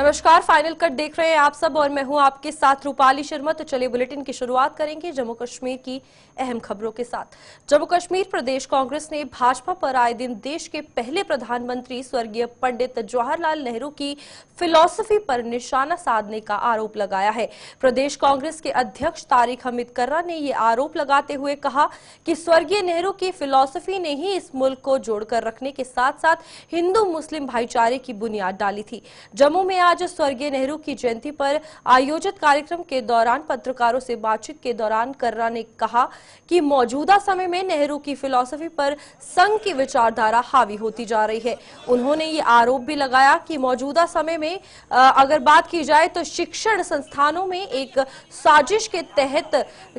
नमस्कार, final cut देख रहे हैं आप सब और मैं हूं आपके साथ रूपाली शर्मा। तो चलिए बुलेटिन की शुरुआत करेंगे जम्मू कश्मीर की अहम खबरों के साथ। जम्मू कश्मीर प्रदेश कांग्रेस ने भाजपा पर आए दिन देश के पहले प्रधानमंत्री स्वर्गीय पंडित जवाहरलाल नेहरू की फिलॉसफी पर निशाना साधने का आरोप लगाया है। प्रदेश कांग्रेस के अध्यक्ष तारिक हमीद कर्रा ने ये आरोप लगाते हुए कहा कि स्वर्गीय नेहरू की फिलॉसफी ने ही इस मुल्क को जोड़कर रखने के साथ साथ हिंदू मुस्लिम भाईचारे की बुनियाद डाली थी। जम्मू में आज स्वर्गीय नेहरू की जयंती पर आयोजित कार्यक्रम के दौरान पत्रकारों से बातचीत के दौरान कर्रा ने कहा कि मौजूदा समय में नेहरू की फिलॉसफी पर संघ की विचारधारा हावी होती जा रही है। उन्होंने ये आरोप भी लगाया कि मौजूदा समय में अगर बात की जाए तो शिक्षण संस्थानों में एक साजिश के तहत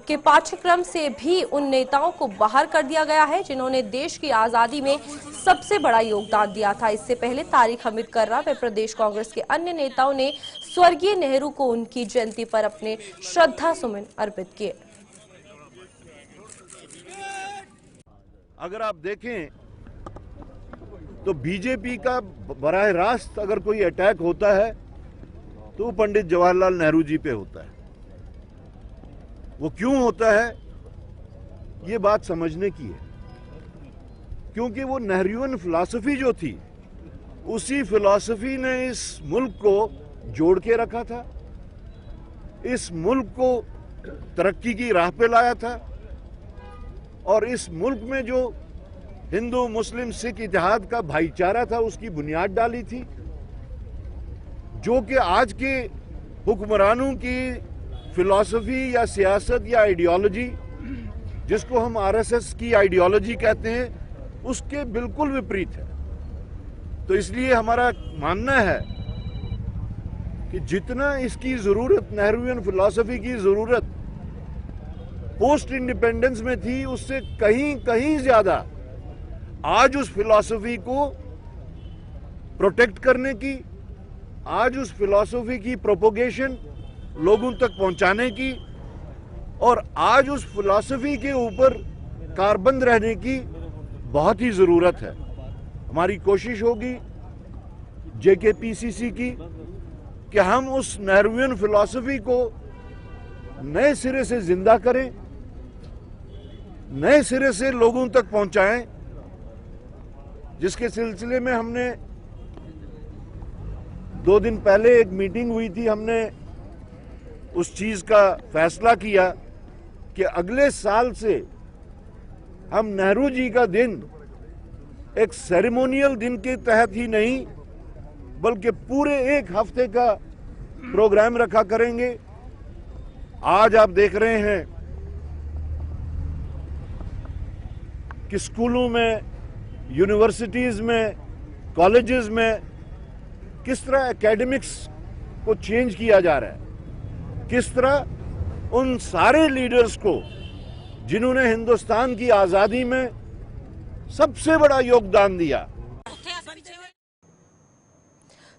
के पाठ्यक्रम से भी उन नेताओं को बाहर कर दिया गया है जिन्होंने देश की आजादी में सबसे बड़ा योगदान दिया था। इससे पहले तारिक हमीद कर्रा व प्रदेश कांग्रेस के अन्य नेताओं ने स्वर्गीय नेहरू को उनकी जयंती पर अपने श्रद्धा सुमन अर्पित किए। अगर आप देखें तो बीजेपी का बराह रास्त अगर कोई अटैक होता है तो वो पंडित जवाहरलाल नेहरू जी पे होता है। वो क्यों होता है, ये बात समझने की है, क्योंकि वो नेहरूवियन फिलॉसफी जो थी उसी फिलॉसफी ने इस मुल्क को जोड़ के रखा था, इस मुल्क को तरक्की की राह पे लाया था और इस मुल्क में जो हिंदू मुस्लिम सिख इतिहाद का भाईचारा था उसकी बुनियाद डाली थी, जो कि आज के हुक्मरानों की फिलॉसफी या सियासत या आइडियोलॉजी, जिसको हम आरएसएस की आइडियोलॉजी कहते हैं, उसके बिल्कुल विपरीत है। तो इसलिए हमारा मानना है कि जितना इसकी जरूरत, नेहरूवियन फिलॉसफी की जरूरत पोस्ट इंडिपेंडेंस में थी, उससे कहीं कहीं ज्यादा आज उस फिलॉसफी को प्रोटेक्ट करने की, आज उस फिलॉसफी की प्रोपोगेशन लोगों तक पहुंचाने की और आज उस फिलॉसफी के ऊपर कारबंद रहने की बहुत ही जरूरत है। हमारी कोशिश होगी जेकेपीसीसी की कि हम उस नेहरूवियन फिलॉसफी को नए सिरे से जिंदा करें, नए सिरे से लोगों तक पहुंचाएं, जिसके सिलसिले में हमने 2 दिन पहले एक मीटिंग हुई थी। हमने उस चीज का फैसला किया कि अगले साल से हम नेहरू जी का दिन एक सेरेमोनियल दिन के तहत ही नहीं बल्कि पूरे एक हफ्ते का प्रोग्राम रखा करेंगे। आज आप देख रहे हैं कि स्कूलों में, यूनिवर्सिटीज में, कॉलेजेस में किस तरह एकेडमिक्स को चेंज किया जा रहा है, किस तरह उन सारे लीडर्स को जिन्होंने हिंदुस्तान की आजादी में सबसे बड़ा योगदान दिया।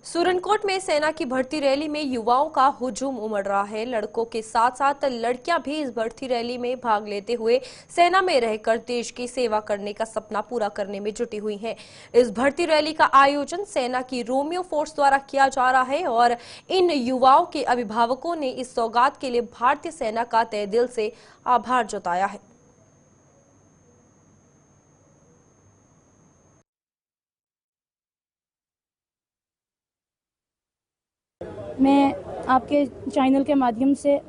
सुरनकोट में सेना की भर्ती रैली में युवाओं का हुजूम उमड़ रहा है। लड़कों के साथ साथ लड़कियां भी इस भर्ती रैली में भाग लेते हुए सेना में रहकर देश की सेवा करने का सपना पूरा करने में जुटी हुई हैं। इस भर्ती रैली का आयोजन सेना की रोमियो फोर्स द्वारा किया जा रहा है और इन युवाओं के अभिभावकों ने इस सौगात के लिए भारतीय सेना का तहे दिल से आभार जताया है। मैं आपके चैनल के माध्यम से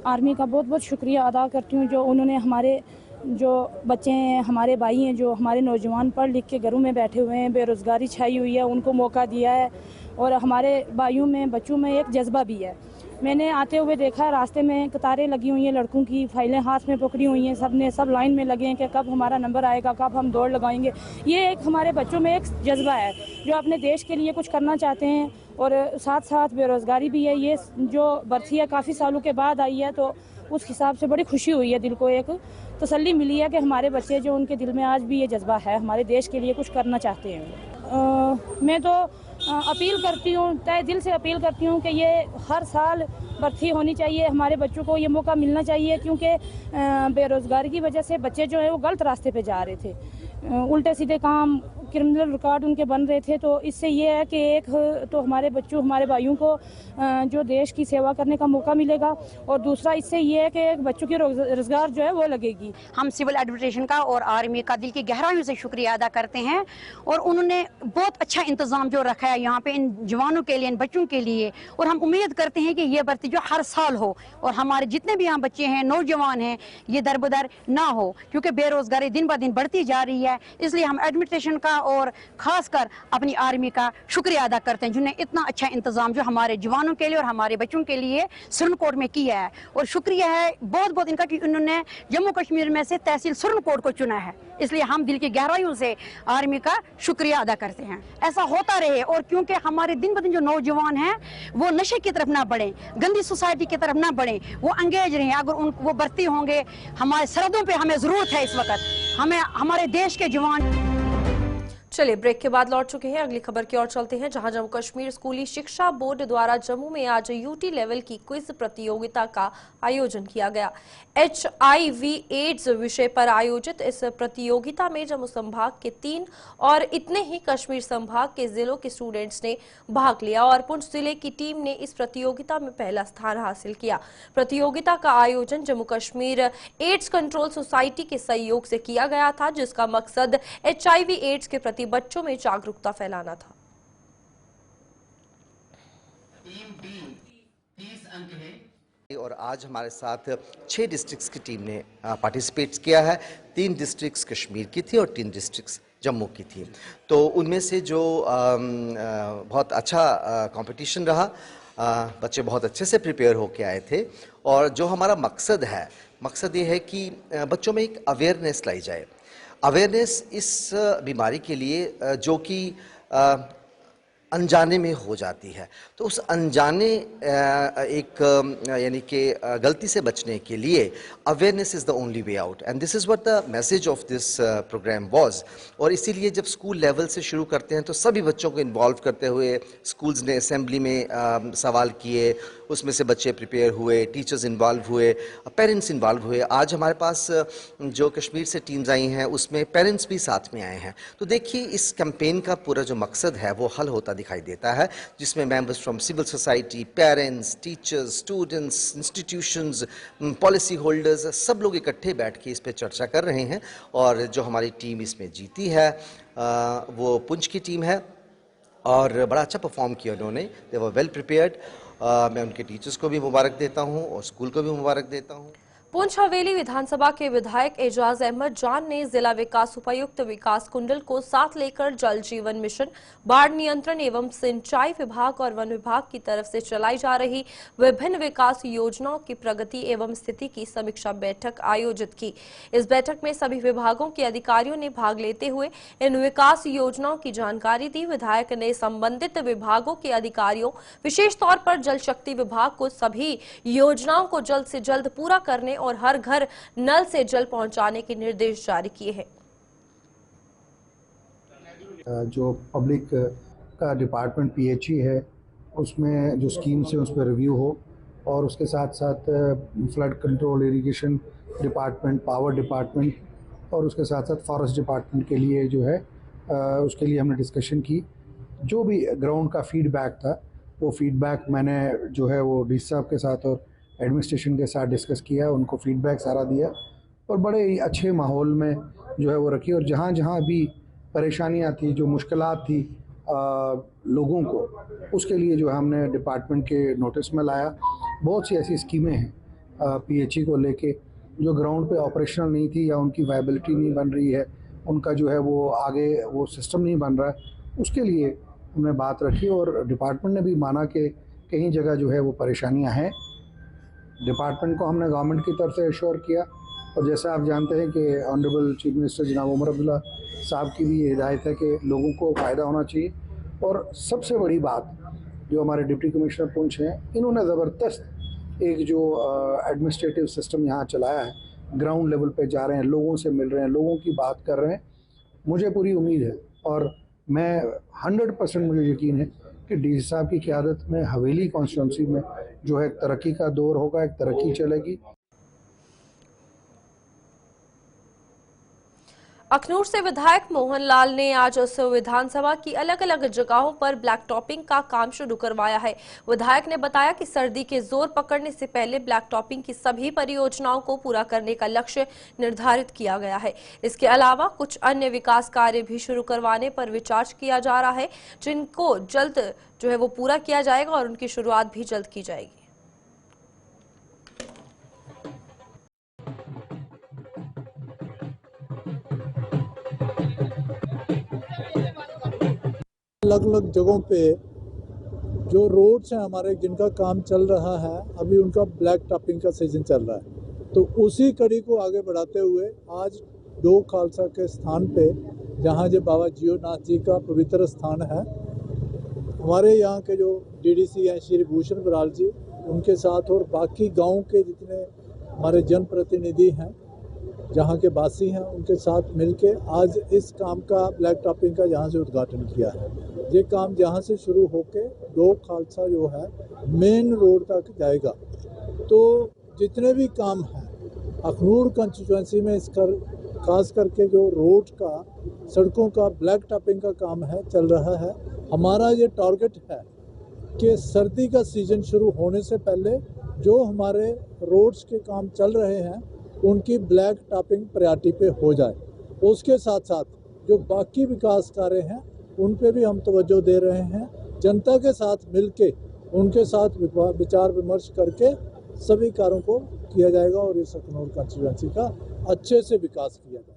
आर्मी का बहुत बहुत शुक्रिया अदा करती हूँ, जो उन्होंने हमारे जो बच्चे हैं, हमारे भाई हैं, जो हमारे नौजवान पढ़ लिख के घरों में बैठे हुए हैं, बेरोज़गारी छाई हुई है, उनको मौका दिया है और हमारे भाइयों में, बच्चों में एक जज्बा भी है। मैंने आते हुए देखा रास्ते में कतारें लगी हुई हैं, लड़कों की फाइलें हाथ में पकड़ी हुई हैं, सब लाइन में लगे हैं कि कब हमारा नंबर आएगा, कब हम दौड़ लगाएंगे। ये एक हमारे बच्चों में एक जज्बा है जो अपने देश के लिए कुछ करना चाहते हैं और साथ साथ बेरोज़गारी भी है। ये जो भर्ती है काफ़ी सालों के बाद आई है, तो उस हिसाब से बड़ी खुशी हुई है, दिल को एक तसल्ली मिली है कि हमारे बच्चे जो उनके दिल में आज भी ये जज्बा है, हमारे देश के लिए कुछ करना चाहते हैं। मैं तो अपील करती हूँ, तहे दिल से अपील करती हूँ कि ये हर साल भर्ती होनी चाहिए, हमारे बच्चों को ये मौका मिलना चाहिए, क्योंकि बेरोज़गारी की वजह से बच्चे जो है वो गलत रास्ते पे जा रहे थे, उल्टे सीधे काम क्रिमिनल रिकॉर्ड उनके बन रहे थे। तो इससे ये है कि एक तो हमारे बच्चों हमारे भाइयों को जो देश की सेवा करने का मौका मिलेगा, और दूसरा इससे ये है कि एक बच्चों की रोजगार जो है वो लगेगी। हम सिविल एडमिनिस्ट्रेशन का और आर्मी का दिल की गहराइयों से शुक्रिया अदा करते हैं, और उन्होंने बहुत अच्छा इंतजाम जो रखा है यहाँ पे इन जवानों के लिए, इन बच्चों के लिए। और हम उम्मीद करते हैं कि ये भर्ती जो हर साल हो और हमारे जितने भी यहाँ बच्चे हैं, नौजवान हैं, ये दरबदर ना हो, क्योंकि बेरोजगारी दिन ब दिन बढ़ती जा रही है। इसलिए हम एडमिनिस्ट्रेशन का और खासकर अपनी आर्मी का शुक्रिया अदा करते हैं, जिन्होंने इतना अच्छा इंतजाम जो हमारे जवानों के लिए और हमारे बच्चों के लिए सुरनकोट में किया है। और शुक्रिया है बहुत बहुत इनका कि उन्होंने जम्मू कश्मीर में से तहसील सुरनकोट को चुना है। इसलिए हम दिल की गहराइयों से आर्मी का शुक्रिया अदा करते हैं। ऐसा होता रहे, और क्योंकि हमारे दिन ब दिन जो नौजवान हैं वो नशे की तरफ ना बढ़े, गंदी सोसाइटी की तरफ ना बढ़े, वो अंगेज रहें। अगर वो भर्ती होंगे, हमारे सरहदों पे हमें जरूरत है इस वक्त, हमें हमारे देश के जवान। चलिए ब्रेक के बाद लौट चुके हैं, अगली खबर की ओर चलते हैं, जहां जम्मू कश्मीर स्कूली शिक्षा बोर्ड द्वारा जम्मू में आज यूटी लेवल की क्विज प्रतियोगिता का आयोजन किया गया। HIV एड्स विषय पर आयोजित इस प्रतियोगिता में जम्मू संभाग के 3 और इतने ही कश्मीर संभाग के जिलों के स्टूडेंट्स ने भाग लिया और पुंछ जिले की टीम ने इस प्रतियोगिता में पहला स्थान हासिल किया। प्रतियोगिता का आयोजन Jammu Kashmir AIDS control society के सहयोग से किया गया था, जिसका मकसद HIV एड्स के प्रति बच्चों में जागरूकता फैलाना था। टीम डी 30 अंक है। और आज हमारे साथ 6 डिस्ट्रिक्ट्स की टीम ने पार्टिसिपेट किया है। 3 डिस्ट्रिक्ट्स कश्मीर की थी और 3 डिस्ट्रिक्ट्स जम्मू की थी। तो उनमें से जो बहुत अच्छा कंपटीशन रहा, बच्चे बहुत अच्छे से प्रिपेयर होके आए थे। और जो हमारा मकसद ये है कि बच्चों में एक अवेयरनेस लाई जाए। अवेयरनेस इस बीमारी के लिए जो कि अनजाने में हो जाती है, तो उस अनजाने यानी कि गलती से बचने के लिए awareness is the only way out, and this is what the message of this program was. और इसीलिए जब स्कूल लेवल से शुरू करते हैं तो सभी बच्चों को इन्वॉल्व करते हुए स्कूल्स ने असेंबली में सवाल किए, उसमें से बच्चे प्रिपेयर हुए, टीचर्स इन्वॉल्व हुए, पेरेंट्स इन्वॉल्व हुए। आज हमारे पास जो कश्मीर से टीम्स आई हैं उसमें पेरेंट्स भी साथ में आए हैं। तो देखिए इस कैंपेन का पूरा जो मकसद है वो हल होता दिखाई देता है, जिसमें members from civil society, parents, teachers, students, institutions, policy holders, सब लोग इकट्ठे बैठ के इस पर चर्चा कर रहे हैं। और जो हमारी टीम इसमें जीती है वो पुंछ की टीम है और बड़ा अच्छा परफॉर्म किया उन्होंने। दे वर वेल प्रिपेयर्ड। मैं उनके टीचर्स को भी मुबारक देता हूं और स्कूल को भी मुबारक देता हूं। पुंछ हवेली विधानसभा के विधायक एजाज अहमद जान ने जिला विकास उपायुक्त विकास कुंडल को साथ लेकर जल जीवन मिशन, बाढ़ नियंत्रण एवं सिंचाई विभाग और वन विभाग की तरफ से चलाई जा रही विभिन्न विकास योजनाओं की प्रगति एवं स्थिति की समीक्षा बैठक आयोजित की। इस बैठक में सभी विभागों के अधिकारियों ने भाग लेते हुए इन विकास योजनाओं की जानकारी दी। विधायक ने संबंधित विभागों के अधिकारियों, विशेष तौर पर जल शक्ति विभाग को सभी योजनाओं को जल्द से जल्द पूरा करने और हर घर नल से जल पहुंचाने के निर्देश जारी किए हैं। जो पब्लिक का डिपार्टमेंट PHE है उसमें जो स्कीम्स है उस पर रिव्यू हो, और उसके साथ साथ flood control, irrigation department, power department और उसके साथ साथ फॉरेस्ट डिपार्टमेंट के लिए जो है उसके लिए हमने डिस्कशन की। जो भी ग्राउंड का फीडबैक था वो फीडबैक मैंने जो है वो DC साहब के साथ और एडमिनिस्ट्रेशन के साथ डिस्कस किया, उनको फीडबैक सारा दिया और बड़े ही अच्छे माहौल में जो है वो रखी। और जहाँ जहाँ भी परेशानियाँ थी, जो मुश्किलात थी लोगों को, उसके लिए जो हमने डिपार्टमेंट के नोटिस में लाया। बहुत सी ऐसी स्कीमें हैं PHE को लेके जो ग्राउंड पे ऑपरेशनल नहीं थी या उनकी वायबिलिटी नहीं बन रही है, उनका जो है वो आगे वो सिस्टम नहीं बन रहा है, उसके लिए हमने बात रखी। और डिपार्टमेंट ने भी माना कि कहीं जगह जो है वो परेशानियाँ हैं। डिपार्टमेंट को हमने गवर्नमेंट की तरफ से एश्योर किया, और जैसा आप जानते हैं कि ऑनरेबल चीफ मिनिस्टर जनाब उमर अब्दुल्ला साहब की भी ये हिदायत है कि लोगों को फ़ायदा होना चाहिए। और सबसे बड़ी बात जो हमारे डिप्टी कमिश्नर पुंछ हैं, इन्होंने ज़बरदस्त एक जो एडमिनिस्ट्रेटिव सिस्टम यहाँ चलाया है, ग्राउंड लेवल पे जा रहे हैं, लोगों से मिल रहे हैं, लोगों की बात कर रहे हैं। मुझे पूरी उम्मीद है और मैं 100% मुझे यकीन है कि DC साहब की क़यादत में हवेली कॉन्स्टिट्यूंसी में जो है तरक्की का दौर होगा, एक तरक्की चलेगी। अखनूर से विधायक मोहनलाल ने आज उस विधानसभा की अलग अलग जगहों पर ब्लैक टॉपिंग का काम शुरू करवाया है। विधायक ने बताया कि सर्दी के जोर पकड़ने से पहले ब्लैक टॉपिंग की सभी परियोजनाओं को पूरा करने का लक्ष्य निर्धारित किया गया है। इसके अलावा कुछ अन्य विकास कार्य भी शुरू करवाने पर विचार किया जा रहा है, जिनको जल्द वो पूरा किया जाएगा और उनकी शुरुआत भी जल्द की जाएगी। अलग अलग जगहों पे जो रोड्स हैं हमारे जिनका काम चल रहा है, अभी उनका ब्लैक टॉपिंग का सीजन चल रहा है। तो उसी कड़ी को आगे बढ़ाते हुए आज 2 खालसा के स्थान पे, जहाँ जो बाबा जियोनाथ जी का पवित्र स्थान है, हमारे यहाँ के जो डीडीसी हैं श्री भूषण बराल जी, उनके साथ और बाकी गाँव के जितने हमारे जनप्रतिनिधि हैं, जहाँ के वासी हैं, उनके साथ मिलके आज इस काम का ब्लैक टॉपिंग का यहाँ से उद्घाटन किया है। ये काम यहाँ से शुरू होके 2 खालसा जो है मेन रोड तक जाएगा। तो जितने भी काम हैं अखनूर कंस्टिट्यूएंसी में, इसका खास करके जो रोड का, सड़कों का ब्लैक टॉपिंग का काम है चल रहा है। हमारा ये टारगेट है कि सर्दी का सीजन शुरू होने से पहले जो हमारे रोड्स के काम चल रहे हैं उनकी ब्लैक टॉपिंग प्रायोरिटी पे हो जाए। उसके साथ साथ जो बाकी विकास कार्य हैं उन पे भी हम तवज्जो दे रहे हैं। जनता के साथ मिलके उनके साथ विचार विमर्श करके सभी कार्यों को किया जाएगा और इस अखनूर कंस्टिट्यूएंसी का अच्छे से विकास किया जाएगा।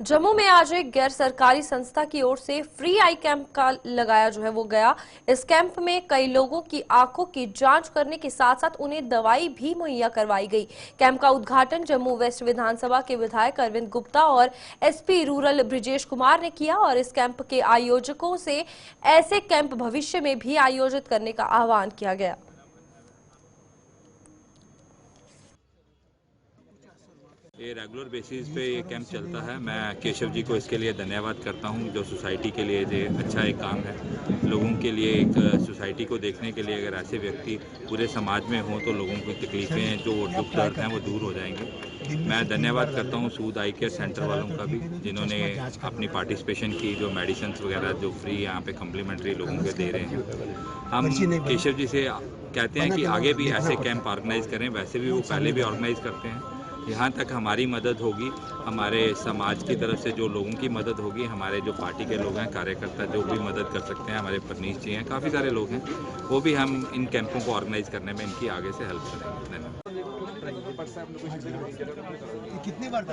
जम्मू में आज एक गैर सरकारी संस्था की ओर से फ्री आई कैंप का लगाया गया। इस कैंप में कई लोगों की आंखों की जांच करने के साथ साथ उन्हें दवाई भी मुहैया करवाई गई। कैंप का उद्घाटन जम्मू वेस्ट विधानसभा के विधायक अरविंद गुप्ता और एसपी रूरल ब्रिजेश कुमार ने किया और इस कैंप के आयोजकों से ऐसे कैंप भविष्य में भी आयोजित करने का आह्वान किया गया। ये रेगुलर बेसिस पे ये कैंप चलता है। मैं केशव जी को इसके लिए धन्यवाद करता हूँ, जो सोसाइटी के लिए ये अच्छा एक काम है। लोगों के लिए एक सोसाइटी को देखने के लिए अगर ऐसे व्यक्ति पूरे समाज में हों तो लोगों की तकलीफें, जो दुख दर्द हैं, वो दूर हो जाएंगे। मैं धन्यवाद करता हूँ सूद आई केयर सेंटर वालों का भी, जिन्होंने अपनी पार्टिसिपेशन की, जो मेडिसिन वगैरह जो फ्री यहाँ पे कम्प्लीमेंट्री लोगों के दे रहे हैं। हम केशव जी से कहते हैं कि आगे भी ऐसे कैंप ऑर्गेनाइज करें। वैसे भी वो पहले भी ऑर्गेनाइज करते हैं। यहाँ तक हमारी मदद होगी, हमारे समाज की तरफ से जो लोगों की मदद होगी, हमारे जो पार्टी के लोग हैं, कार्यकर्ता जो भी मदद कर सकते हैं, हमारे परनीश जी हैं, काफ़ी सारे लोग हैं, वो भी हम इन कैंपों को ऑर्गेनाइज करने में इनकी आगे से हेल्प करेंगे। कितनी बार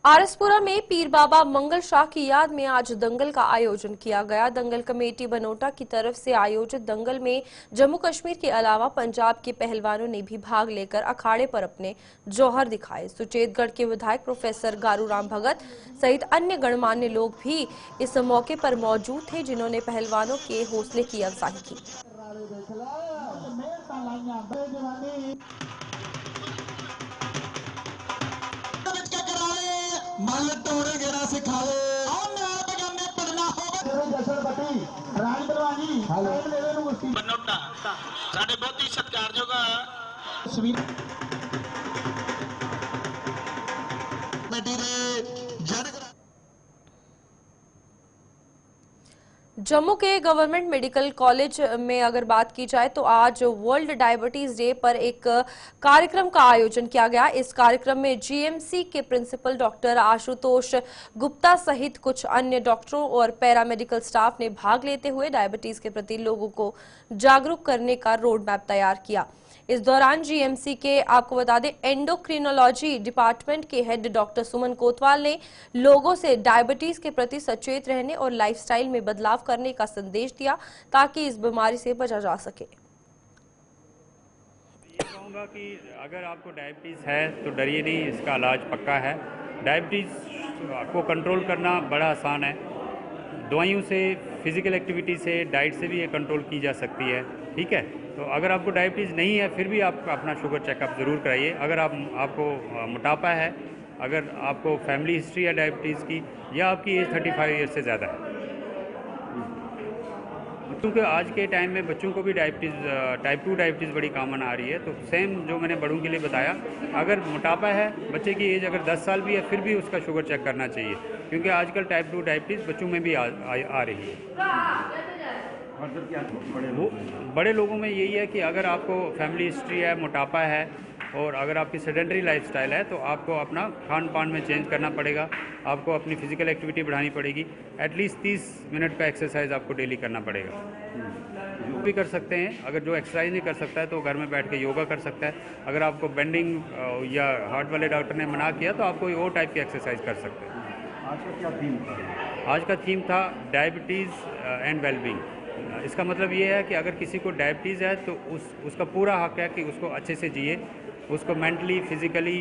आरएसपुरा में पीर बाबा मंगल शाह की याद में आज दंगल का आयोजन किया गया। दंगल कमेटी बनोटा की तरफ से आयोजित दंगल में जम्मू कश्मीर के अलावा पंजाब के पहलवानों ने भी भाग लेकर अखाड़े पर अपने जौहर दिखाए। सुचेतगढ़ के विधायक प्रोफेसर गारूराम भगत सहित अन्य गणमान्य लोग भी इस मौके पर मौजूद थे, जिन्होंने पहलवानों के हौसले की अफजाई की। मल टोरे गेरा सिखावे और मैं में पढ़ना होगा जसर बटी राज दरवानी मेरे नु मुस्ती बनोटा साडे बहुत ही सत्कारयोग तस्वीर बेटी रे जन जम्मू के गवर्नमेंट मेडिकल कॉलेज में अगर बात की जाए तो आज वर्ल्ड डायबिटीज डे पर एक कार्यक्रम का आयोजन किया गया। इस कार्यक्रम में जीएमसी के प्रिंसिपल डॉक्टर आशुतोष गुप्ता सहित कुछ अन्य डॉक्टरों और पैरामेडिकल स्टाफ ने भाग लेते हुए डायबिटीज के प्रति लोगों को जागरूक करने का रोड मैप तैयार किया। इस दौरान जीएमसी के, आपको बता दें, एंडोक्रिनोलॉजी डिपार्टमेंट के हेड डॉक्टर सुमन कोतवाल ने लोगों से डायबिटीज के प्रति सचेत रहने और लाइफस्टाइल में बदलाव करने का संदेश दिया, ताकि इस बीमारी से बचा जा सके। ये कहूँगा कि अगर आपको डायबिटीज है तो डरिए नहीं, इसका इलाज पक्का है। डायबिटीज को कंट्रोल करना बड़ा आसान है। दवाइयों से, फिजिकल एक्टिविटी से, डाइट से भी ये कंट्रोल की जा सकती है। ठीक है, तो अगर आपको डायबिटीज़ नहीं है फिर भी आप अपना शुगर चेकअप ज़रूर कराइए। अगर आपको मोटापा है, अगर आपको फैमिली हिस्ट्री है डायबिटीज़ की, या आपकी एज 35 ईयर से ज़्यादा है। क्योंकि आज के टाइम में बच्चों को भी डायबिटीज़ टाइप 2 डायबिटीज़ बड़ी कॉमन आ रही है, तो सेम जो मैंने बड़ों के लिए बताया, अगर मोटापा है, बच्चे की एज अगर 10 साल भी है, फिर भी उसका शुगर चेक करना चाहिए, क्योंकि आजकल टाइप 2 डायबिटीज़ बच्चों में भी आ रही है। बड़े लोगों में यही है कि अगर आपको फैमिली हिस्ट्री है, मोटापा है और अगर आपकी सेडेंटरी लाइफस्टाइल है, तो आपको अपना खान पान में चेंज करना पड़ेगा, आपको अपनी फिजिकल एक्टिविटी बढ़ानी पड़ेगी, एटलीस्ट 30 मिनट का एक्सरसाइज आपको डेली करना पड़ेगा। जो भी कर सकते हैं, अगर जो एक्सरसाइज नहीं कर सकता है तो घर में बैठ के योगा कर सकता है। अगर आपको बेंडिंग या हार्ट वाले डॉक्टर ने मना किया तो आप कोई और टाइप की एक्सरसाइज कर सकते हैं। आज का क्या थीम था? आज का थीम था डायबिटीज़ एंड वेलबींग। इसका मतलब ये है कि अगर किसी को डायबिटीज़ है तो उसका पूरा हक है कि उसको अच्छे से जिए, उसको मेंटली, फिजिकली,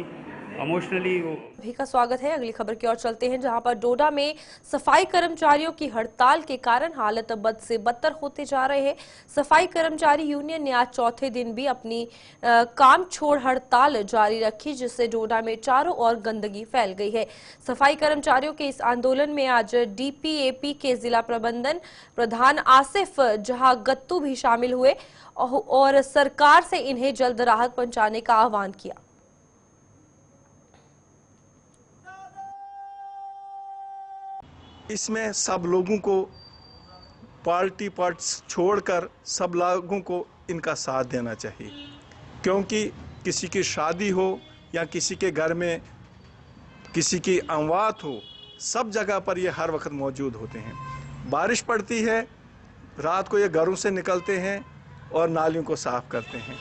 इमोशनली। भी का स्वागत है। अगली खबर की ओर चलते हैं, जहां पर डोडा में सफाई कर्मचारियों की हड़ताल के कारण हालत बद से बदतर होते जा रहे हैं। सफाई कर्मचारी यूनियन ने आज चौथे दिन भी अपनी काम छोड़ हड़ताल जारी रखी, जिससे डोडा में चारों ओर गंदगी फैल गई है। सफाई कर्मचारियों के इस आंदोलन में आज डीपीएपी के जिला प्रबंधन प्रधान आसिफ जहां गत्तू भी शामिल हुए और सरकार से इन्हें जल्द राहत पहुंचाने का आह्वान किया। इसमें सब लोगों को पार्टी छोड़कर सब लोगों को इनका साथ देना चाहिए, क्योंकि किसी की शादी हो या किसी के घर में किसी की अमवात हो, सब जगह पर ये हर वक्त मौजूद होते हैं। बारिश पड़ती है, रात को ये घरों से निकलते हैं और नालियों को साफ करते हैं।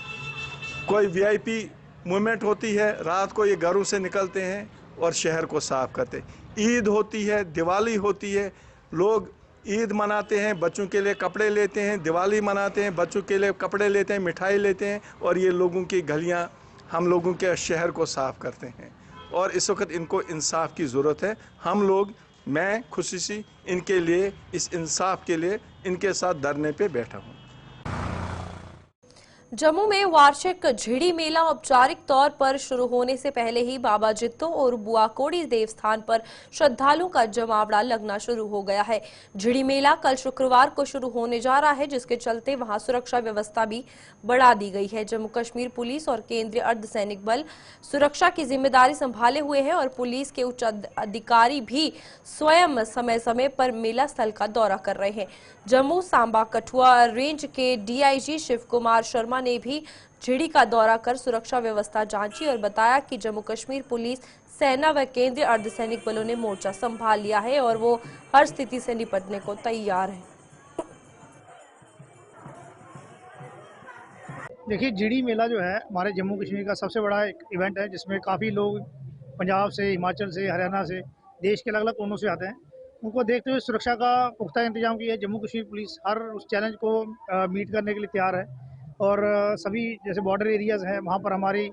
कोई वीआईपी मूवमेंट होती है, रात को ये घरों से निकलते हैं और शहर को साफ करते हैं। ईद होती है, दिवाली होती है, लोग ईद मनाते हैं, बच्चों के लिए कपड़े लेते हैं, दिवाली मनाते हैं, बच्चों के लिए कपड़े लेते हैं, मिठाई लेते हैं, और ये लोगों की गलियां, हम लोगों के शहर को साफ करते हैं। और इस वक्त इनको इंसाफ की ज़रूरत है। हम लोग, मैं खुशी इनके लिए, इस इंसाफ के लिए इनके साथ धरने पे बैठा हूँ। जम्मू में वार्षिक झिड़ी मेला औपचारिक तौर पर शुरू होने से पहले ही बाबा जित्तो और बुआकोड़ी देवस्थान पर श्रद्धालुओं का जमावड़ा लगना शुरू हो गया है। झिड़ी मेला कल शुक्रवार को शुरू होने जा रहा है, जिसके चलते वहां सुरक्षा व्यवस्था भी बढ़ा दी गई है। जम्मू कश्मीर पुलिस और केंद्रीय अर्धसैनिक बल सुरक्षा की जिम्मेदारी संभाले हुए हैं और पुलिस के उच्च अधिकारी भी स्वयं समय समय पर मेला स्थल का दौरा कर रहे हैं। जम्मू सांबा कठुआ रेंज के डीआईजी शिव कुमार शर्मा ने भी झिड़ी का दौरा कर सुरक्षा व्यवस्था जांची और बताया कि जम्मू कश्मीर पुलिस, सेना व केंद्रीय अर्धसैनिक बलों ने मोर्चा संभाल लिया है और वो हर स्थिति से निपटने को तैयार है। देखिए, झिड़ी मेला जो है हमारे जम्मू कश्मीर का सबसे बड़ा एक इवेंट है, जिसमें काफ़ी लोग पंजाब से, हिमाचल से, हरियाणा से, देश के अलग अलग कोनों से आते हैं। उनको देखते हुए सुरक्षा का पुख्ता इंतजाम किया है। जम्मू कश्मीर पुलिस हर उस चैलेंज को मीट करने के लिए तैयार है और सभी जैसे बॉर्डर एरियाज़ हैं, वहाँ पर हमारी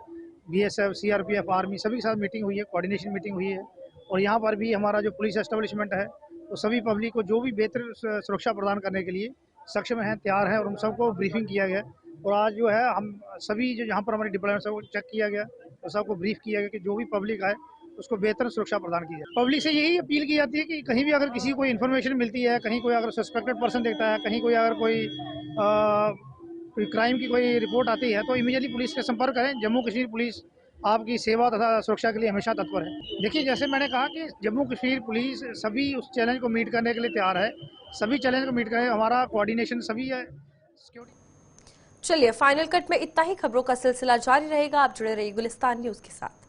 बीएसएफ, सीआरपीएफ, आर्मी सभी के साथ मीटिंग हुई है, कोऑर्डिनेशन मीटिंग हुई है। और यहाँ पर भी हमारा जो पुलिस एस्टेब्लिशमेंट है, तो सभी पब्लिक को जो भी बेहतर सुरक्षा प्रदान करने के लिए सक्षम हैं, तैयार हैं, और उन सबको ब्रीफिंग किया गया। और आज जो है हम सभी जो यहाँ पर हमारी डिप्लोमेट सबको चेक किया गया और सबको ब्रीफ किया गया कि जो भी पब्लिक आए उसको बेहतर सुरक्षा प्रदान की जाए। पब्लिक से यही अपील की जाती है कि कहीं भी अगर किसी को कोई इन्फॉर्मेशन मिलती है, कहीं कोई अगर सस्पेक्टेड पर्सन देखता है, कहीं कोई अगर कोई क्राइम की कोई रिपोर्ट आती है, तो इमीडिएटली पुलिस से संपर्क करें। जम्मू कश्मीर पुलिस आपकी सेवा तथा सुरक्षा के लिए हमेशा तत्पर है। देखिए, जैसे मैंने कहा कि जम्मू कश्मीर पुलिस सभी उस चैलेंज को मीट करने के लिए तैयार है। सभी चैलेंज को मीट करें, हमारा कोऑर्डिनेशन सभी है। चलिए, फाइनल कट में इतना ही। खबरों का सिलसिला जारी रहेगा, आप जुड़े रहिए गुलिस्तान न्यूज के साथ।